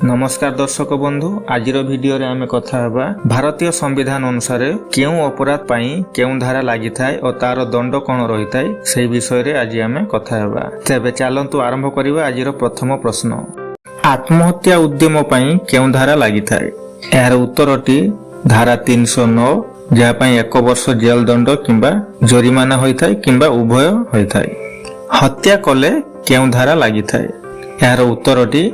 नमस्कार दर्शक बंधु आज भिडियो रे आमे कथा हेबा भारतीय संविधान अनुसार केउ अपराध पई केउ धारा लागि थाए और तार दंड कोन रही थाए सेही विषय रे आज आमे कथा हेबा। तेबे चलंतु आरंभ करिबा आजिर प्रथम प्रश्न। आत्महत्या उद्यम पई केउ धारा लागि थाए? यार उत्तरटी धारा 309 जहा पई 1 वर्ष जेल दंड किंबा जरिमाना होई थाए किंबा उभय होई थाए। हत्या कले केउ धारा लागि थाए? यार उत्तरटी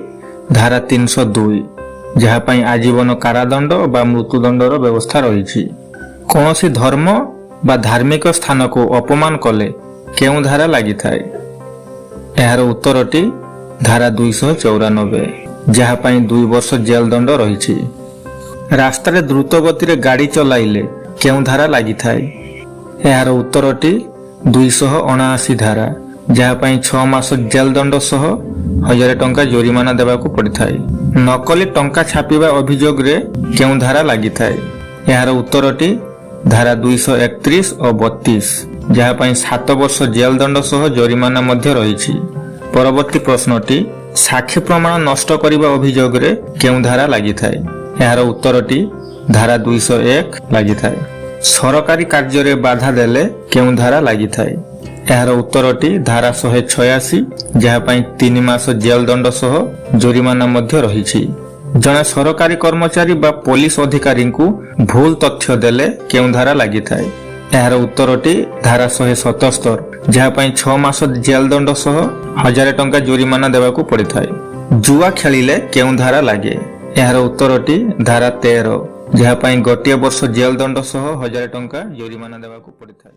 धारा 302 जहा पई आजीवन कारादंड बा मृत्युदंडर व्यवस्था रही। कौनसी धर्म बा धार्मिक स्थान को अपमान कले केउ धारा लागि थाए? यार उत्तरटी धारा 294 जहा पई 2 वर्ष जेल दंड रही। रास्ता रे द्रुत गति रे गाड़ी चलाइले केउ धारा लागि थाए? यार उत्तरटी 279 धारा जहा पई 6 मास जेल दंड सह 1000 टंका जरिमाना देबाकू पड़िथाए। नकली टंका छापिबा अभियोग रे केउ धारा लागि थाए? यार उत्तरटी धारा 231 और 32 जहा पई 7 वर्ष जेल दंड सह जरिमाना मध्य रही। परवर्ती प्रश्नटी साक्षी प्रमाण नष्ट करिबा अभियोग रे केउ धारा लागि थाए? यार उत्तरटी धारा 201 लागि थाए। सरकारी कार्य रे बाधा देले केउ धारा लागि थाए? यार उत्तरटी धारा 186 जहा पई 3 मास जेल दंड सह जरिमाना मध्य रही। जने सरकारी कर्मचारी बा पुलिस अधिकारी को भूल तथ्य देले केउ धारा लागि थाए? यार उत्तरटी धारा 177 जहा पई 6 मास जेल दंड सह 1000 टंका जरिमाना देबाकू पड़िथाए। जुआ खेलिले केउ धारा लागे? यार उत्तरटी धारा 13 जहा पई 1 वर्ष जेल दंड सह 1000 टंका जरिमाना देबाकू पड़िथाए।